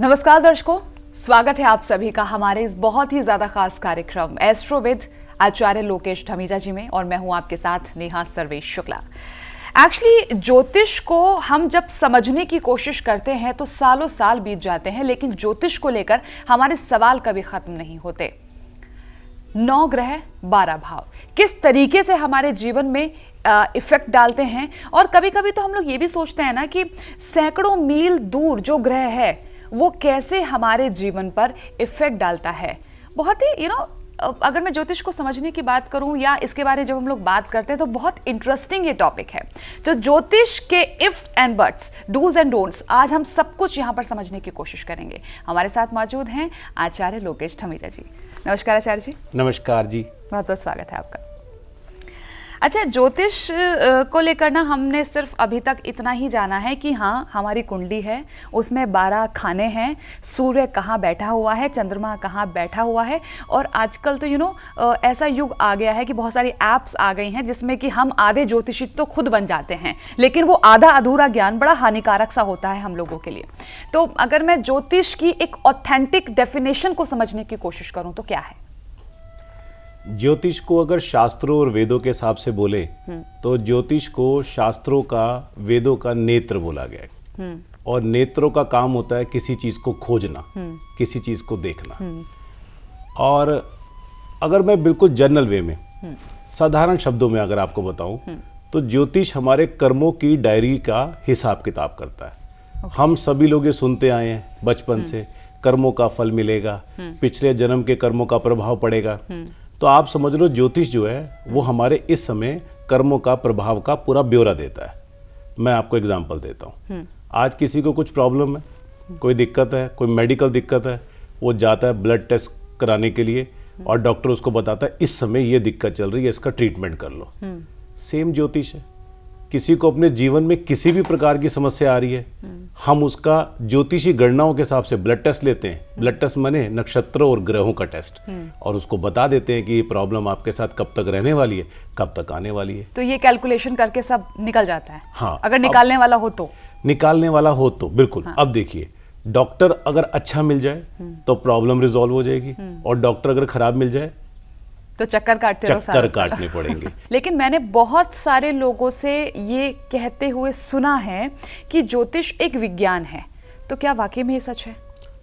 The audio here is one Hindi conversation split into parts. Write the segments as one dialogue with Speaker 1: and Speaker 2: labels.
Speaker 1: नमस्कार दर्शकों, स्वागत है आप सभी का हमारे इस बहुत ही ज्यादा खास कार्यक्रम एस्ट्रो विद आचार्य लोकेश धमीजा जी में, और मैं हूं आपके साथ नेहा सर्वेश शुक्ला। एक्चुअली ज्योतिष को हम जब समझने की कोशिश करते हैं तो सालों साल बीत जाते हैं, लेकिन ज्योतिष को लेकर हमारे सवाल कभी खत्म नहीं होते। 9 ग्रह 12 भाव किस तरीके से हमारे जीवन में इफेक्ट डालते हैं, और कभी कभी तो हम लोग ये भी सोचते हैं ना कि सैकड़ों मील दूर जो ग्रह है वो कैसे हमारे जीवन पर इफेक्ट डालता है। बहुत ही अगर मैं ज्योतिष को समझने की बात करूं या इसके बारे में जब हम लोग बात करते हैं तो बहुत इंटरेस्टिंग ये टॉपिक है। तो ज्योतिष के if and buts, dos and don'ts, आज हम सब कुछ यहां पर समझने की कोशिश करेंगे। हमारे साथ मौजूद हैं आचार्य लोकेश धमीजा जी। नमस्कार आचार्य जी।
Speaker 2: नमस्कार जी,
Speaker 1: बहुत बहुत स्वागत है आपका। अच्छा, ज्योतिष को लेकर ना हमने सिर्फ अभी तक इतना ही जाना है कि हाँ, हमारी कुंडली है, उसमें 12 खाने हैं, सूर्य कहाँ बैठा हुआ है, चंद्रमा कहाँ बैठा हुआ है, और आजकल तो ऐसा युग आ गया है कि बहुत सारी ऐप्स आ गई हैं जिसमें कि हम आधे ज्योतिषी तो खुद बन जाते हैं, लेकिन वो आधा अधूरा ज्ञान बड़ा हानिकारक सा होता है हम लोगों के लिए। तो अगर मैं ज्योतिष की एक ऑथेंटिक डेफिनेशन को समझने की कोशिश करूँ तो क्या है?
Speaker 2: ज्योतिष को अगर शास्त्रों और वेदों के हिसाब से बोले तो ज्योतिष को शास्त्रों का, वेदों का नेत्र बोला गया है। और नेत्रों का काम होता है किसी चीज को खोजना, किसी चीज को देखना। और अगर मैं बिल्कुल जनरल वे में, साधारण शब्दों में अगर आपको बताऊं तो ज्योतिष हमारे कर्मों की डायरी का हिसाब किताब करता है। हम सभी लोग ये सुनते आए हैं बचपन से, कर्मों का फल मिलेगा, पिछले जन्म के कर्मों का प्रभाव पड़ेगा। तो आप समझ लो ज्योतिष जो है वो हमारे इस समय कर्मों का प्रभाव का पूरा ब्यौरा देता है। मैं आपको एग्जांपल देता हूँ। आज किसी को कुछ प्रॉब्लम है, कोई दिक्कत है, कोई मेडिकल दिक्कत है, वो जाता है ब्लड टेस्ट कराने के लिए और डॉक्टर उसको बताता है इस समय ये दिक्कत चल रही है, इसका ट्रीटमेंट कर लो। सेम ज्योतिष है। किसी को अपने जीवन में किसी भी प्रकार की समस्या आ रही है, हम उसका ज्योतिषी गणनाओं के हिसाब से ब्लड टेस्ट लेते हैं। ब्लड टेस्ट माने नक्षत्रों और ग्रहों का टेस्ट, और उसको बता देते हैं कि ये प्रॉब्लम आपके साथ कब तक रहने वाली है, कब तक आने वाली है।
Speaker 1: तो ये कैलकुलेशन करके सब निकल जाता है।
Speaker 2: हाँ,
Speaker 1: अगर निकालने वाला हो तो
Speaker 2: बिल्कुल। हाँ। अब देखिए, डॉक्टर अगर अच्छा मिल जाए तो प्रॉब्लम रिजॉल्व हो जाएगी, और डॉक्टर अगर खराब मिल जाए
Speaker 1: तो चक्कर
Speaker 2: काटने पड़ेंगे।
Speaker 1: लेकिन मैंने बहुत सारे लोगों से ये कहते हुए सुना है कि ज्योतिष एक विज्ञान है। तो क्या वाकई में ये सच है?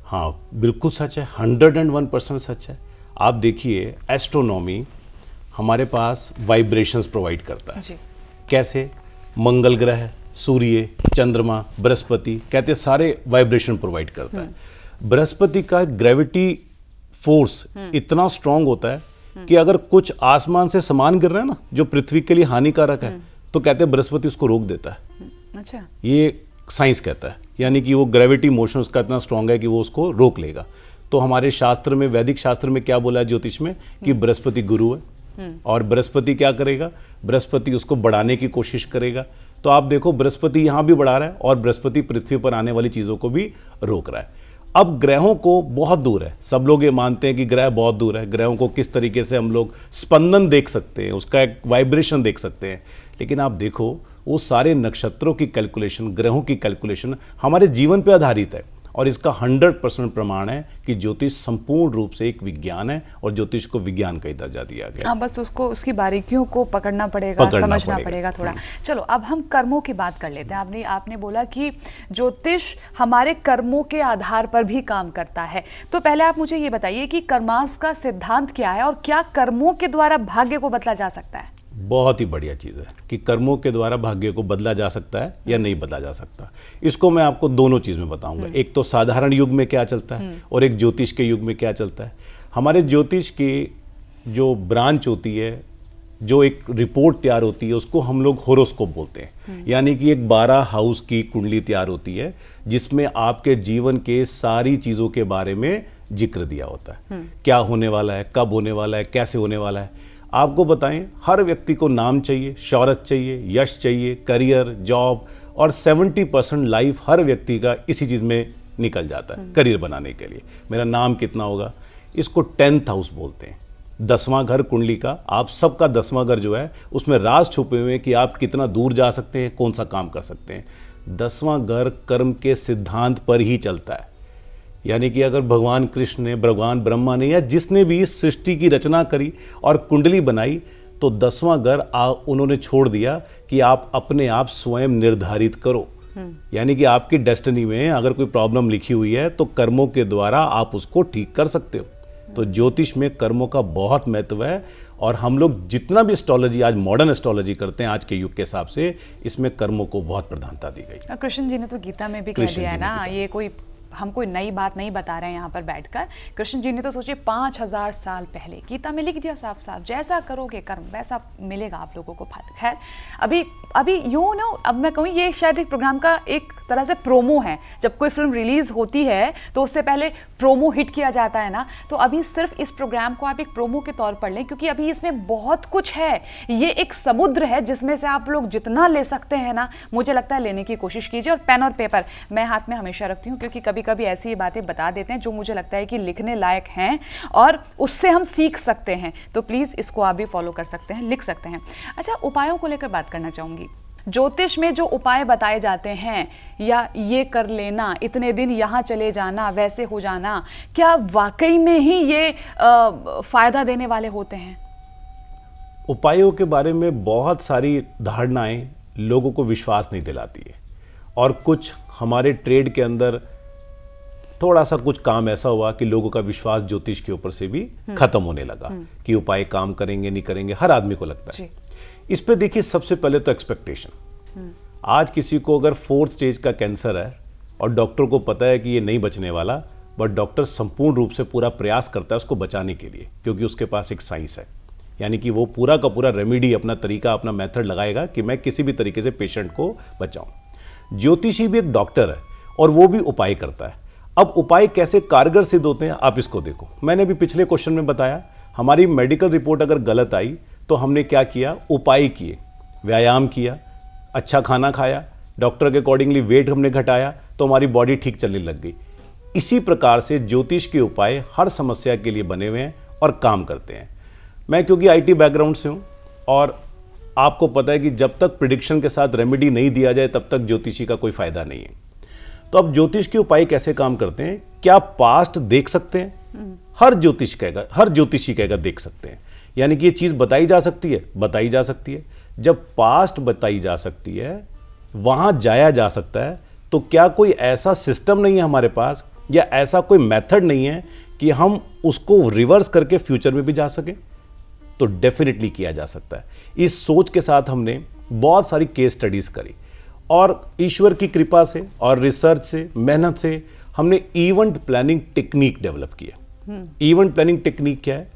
Speaker 2: हाँ, बिल्कुल सच है, 101% सच है। आप देखिए, एस्ट्रोनॉमी हमारे पास वाइब्रेशंस प्रोवाइड करता है। कैसे? मंगल ग्रह, सूर्य, चंद्रमा, बृहस्पति, कहते सारे वाइब्रेशन प्रोवाइड करता है। बृहस्पति का ग्रेविटी फोर्स इतना स्ट्रांग होता है कि अगर कुछ आसमान से सामान गिर रहा है ना जो पृथ्वी के लिए हानिकारक है, तो कहते हैं बृहस्पति उसको रोक देता है।
Speaker 1: अच्छा।
Speaker 2: ये साइंस कहता है, यानी कि वो ग्रेविटी मोशन उसका इतना स्ट्रांग है कि वो उसको रोक लेगा। तो हमारे शास्त्र में, वैदिक शास्त्र में क्या बोला है ज्योतिष में कि बृहस्पति गुरु है, और बृहस्पति क्या करेगा? बृहस्पति उसको बढ़ाने की कोशिश करेगा। तो आप देखो, बृहस्पति यहाँ भी बढ़ा रहा है और बृहस्पति पृथ्वी पर आने वाली चीज़ों को भी रोक रहा है। अब ग्रहों को बहुत दूर है, सब लोग ये मानते हैं कि ग्रह बहुत दूर है। ग्रहों को किस तरीके से हम लोग स्पंदन देख सकते हैं, उसका एक वाइब्रेशन देख सकते हैं, लेकिन आप देखो वो सारे नक्षत्रों की कैलकुलेशन, ग्रहों की कैलकुलेशन हमारे जीवन पे आधारित है। और इसका 100% प्रमाण है कि ज्योतिष संपूर्ण रूप से एक विज्ञान है, और ज्योतिष को विज्ञान का ही दर्जा दिया गया।
Speaker 1: हाँ, बस उसको, उसकी बारीकियों को पकड़ना समझना पड़ेगा थोड़ा। चलो, अब हम कर्मों की बात कर लेते हैं। आपने बोला कि ज्योतिष हमारे कर्मों के आधार पर भी काम करता है। तो पहले आप मुझे ये बताइए कि कर्मास का सिद्धांत क्या है, और क्या कर्मों के द्वारा भाग्य को बदला जा सकता है?
Speaker 2: बहुत ही बढ़िया चीज़ है कि कर्मों के द्वारा भाग्य को बदला जा सकता है या नहीं बदला जा सकता। इसको मैं आपको दोनों चीज़ में बताऊंगा। एक तो साधारण युग में क्या चलता है, और एक ज्योतिष के युग में क्या चलता है। हमारे ज्योतिष की जो ब्रांच होती है, जो एक रिपोर्ट तैयार होती है, उसको हम लोग होरोस्कोप बोलते हैं। यानी कि एक 12 हाउस की कुंडली तैयार होती है जिसमें आपके जीवन के सारी चीज़ों के बारे में जिक्र दिया होता है। क्या होने वाला है, कब होने वाला है, कैसे होने वाला है। आपको बताएं, हर व्यक्ति को नाम चाहिए, शौहरत चाहिए, यश चाहिए, करियर, जॉब, और 70% लाइफ हर व्यक्ति का इसी चीज़ में निकल जाता है करियर बनाने के लिए। मेरा नाम कितना होगा, इसको 10th हाउस बोलते हैं। 10वां घर कुंडली का, आप सबका 10वां घर जो है उसमें राज छुपे हुए हैं कि आप कितना दूर जा सकते हैं, कौन सा काम कर सकते हैं। 10वां घर कर्म के सिद्धांत पर ही चलता है यानी कि अगर भगवान कृष्ण ने, भगवान ब्रह्मा ने, या जिसने भी इस सृष्टि की रचना करी और कुंडली बनाई, तो 10वां घर उन्होंने छोड़ दिया कि आप अपने आप स्वयं निर्धारित करो। यानी कि आपकी डेस्टिनी में अगर कोई प्रॉब्लम लिखी हुई है तो कर्मों के द्वारा आप उसको ठीक कर सकते हो। तो ज्योतिष में कर्मों का बहुत महत्व है, और हम लोग जितना भी एस्ट्रोलॉजी, आज मॉडर्न एस्ट्रोलॉजी करते हैं आज के युग के हिसाब से, इसमें कर्मों को बहुत प्रधानता दी गई।
Speaker 1: कृष्ण जी ने तो गीता में भी कह दिया है ना, ये कोई हम कोई नई बात नहीं बता रहे हैं यहाँ पर बैठकर। कृष्ण जी ने तो सोचिए 5000 साल पहले गीता में लिख दिया साफ साफ, जैसा करोगे कर्म वैसा मिलेगा आप लोगों को फल। खैर अभी यूँ नो, अब मैं कहूँ ये शायद एक प्रोग्राम का एक तरह से प्रोमो है। जब कोई फिल्म रिलीज होती है तो उससे पहले प्रोमो हिट किया जाता है ना, तो अभी सिर्फ इस प्रोग्राम को आप एक प्रोमो के तौर पर लें, क्योंकि अभी इसमें बहुत कुछ है। ये एक समुद्र है जिसमें से आप लोग जितना ले सकते हैं ना, मुझे लगता है लेने की कोशिश कीजिए। और पेन और पेपर मैं हाथ में हमेशा रखती हूँ, क्योंकि कभी कभी ऐसी बातें बता देते हैं जो मुझे लगता है कि लिखने लायक हैं और उससे हम सीख सकते हैं। तो प्लीज़ इसको आप भी फॉलो कर सकते हैं, लिख सकते हैं। अच्छा, उपायों को लेकर बात करना चाहूँगी। ज्योतिष में जो उपाय बताए जाते हैं, या ये कर लेना, इतने दिन यहाँ चले जाना, वैसे हो जाना, क्या वाकई में ही ये फायदा देने वाले होते हैं?
Speaker 2: उपायों के बारे में बहुत सारी धारणाएं लोगों को विश्वास नहीं दिलाती है, और कुछ हमारे ट्रेड के अंदर थोड़ा सा कुछ काम ऐसा हुआ कि लोगों का विश्वास ज्योतिष के ऊपर से भी खत्म होने लगा कि उपाय काम करेंगे नहीं करेंगे, हर आदमी को लगता है। इस पे देखिए, सबसे पहले तो एक्सपेक्टेशन। आज किसी को अगर 4th स्टेज का कैंसर है और डॉक्टर को पता है कि ये नहीं बचने वाला, बट डॉक्टर संपूर्ण रूप से पूरा प्रयास करता है उसको बचाने के लिए, क्योंकि उसके पास एक साइंस है। यानी कि वो पूरा का पूरा रेमेडी, अपना तरीका, अपना मेथड लगाएगा कि मैं किसी भी तरीके से पेशेंट को बचाऊं। ज्योतिषी भी एक डॉक्टर है और वो भी उपाय करता है। अब उपाय कैसे कारगर सिद्ध होते हैं, आप इसको देखो। मैंने भी पिछले क्वेश्चन में बताया, हमारी मेडिकल रिपोर्ट अगर गलत आई तो हमने क्या किया, उपाय किए, व्यायाम किया, अच्छा खाना खाया, डॉक्टर के अकॉर्डिंगली वेट हमने घटाया, तो हमारी बॉडी ठीक चलने लग गई। इसी प्रकार से ज्योतिष के उपाय हर समस्या के लिए बने हुए हैं और काम करते हैं। मैं क्योंकि IT बैकग्राउंड से हूँ, और आपको पता है कि जब तक प्रिडिक्शन के साथ रेमेडी नहीं दिया जाए तब तक ज्योतिषी का कोई फायदा नहीं है। तो अब ज्योतिष के उपाय कैसे काम करते हैं, क्या पास्ट देख सकते हैं? हर ज्योतिषी कहेगा देख सकते हैं। यानी कि ये चीज़ बताई जा सकती है। जब पास्ट बताई जा सकती है, वहाँ जाया जा सकता है, तो क्या कोई ऐसा सिस्टम नहीं है हमारे पास, या ऐसा कोई मेथड नहीं है कि हम उसको रिवर्स करके फ्यूचर में भी जा सकें? तो डेफिनेटली किया जा सकता है। इस सोच के साथ हमने बहुत सारी केस स्टडीज़ करी, और ईश्वर की कृपा से और रिसर्च से, मेहनत से हमने इवेंट प्लानिंग टेक्निक डेवलप किया। इवेंट प्लानिंग टेक्निक क्या है?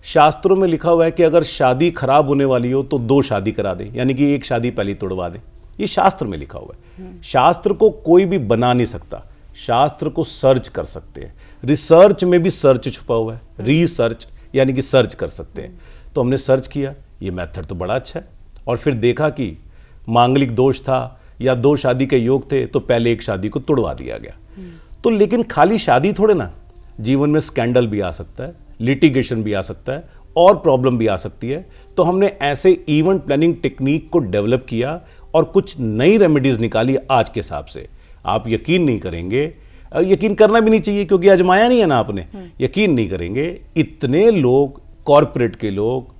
Speaker 2: शास्त्रों में लिखा हुआ है कि अगर शादी खराब होने वाली हो तो 2 शादी करा दें, यानी कि एक शादी पहले तोड़वा दें। ये शास्त्र में लिखा हुआ है। शास्त्र को कोई भी बना नहीं सकता, शास्त्र को सर्च कर सकते हैं। रिसर्च में भी सर्च छुपा हुआ है, रिसर्च यानी कि सर्च कर सकते हैं। तो हमने सर्च किया, ये मेथड तो बड़ा अच्छा है, और फिर देखा कि मांगलिक दोष था या 2 शादी के योग थे, तो पहले एक शादी को तोड़वा दिया गया। तो लेकिन खाली शादी थोड़े ना, जीवन में स्कैंडल भी आ सकता है, लिटिगेशन भी आ सकता है, और प्रॉब्लम भी आ सकती है। तो हमने ऐसे इवेंट प्लानिंग टेक्निक को डेवलप किया और कुछ नई रेमेडीज निकाली आज के हिसाब से। आप यकीन नहीं करेंगे, यकीन करना भी नहीं चाहिए क्योंकि आजमाया नहीं है ना आपने, यकीन नहीं करेंगे, इतने लोग, कॉरपोरेट के लोग,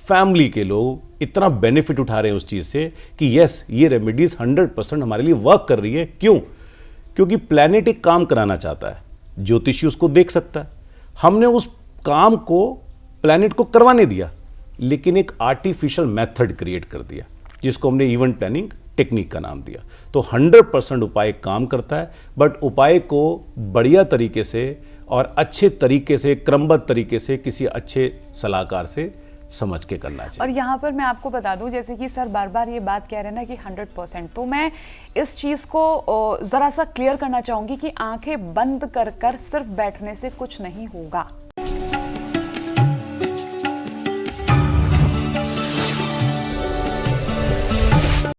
Speaker 2: फैमिली के लोग इतना बेनिफिट उठा रहे हैं उस चीज़ से कि यस, ये रेमेडीज 100% हमारे लिए वर्क कर रही है। क्यों? क्योंकि प्लैनेट एक काम कराना चाहता है, ज्योतिषी उसको देख सकता है। हमने उस काम को प्लैनेट को करवाने दिया, लेकिन एक आर्टिफिशियल मेथड क्रिएट कर दिया, जिसको हमने इवेंट प्लानिंग टेक्निक का नाम दिया। तो 100% उपाय काम करता है, बट उपाय को बढ़िया तरीके से और अच्छे तरीके से, क्रमबद्ध तरीके से, किसी अच्छे सलाहकार से समझ के करना चाहिए।
Speaker 1: और यहाँ पर मैं आपको बता दूं, जैसे कि सर बार बार ये बात कह रहे हैं ना कि 100%, तो मैं इस चीज़ को ज़रा सा क्लियर करना चाहूँगी कि आंखें बंद कर कर सिर्फ बैठने से कुछ नहीं होगा।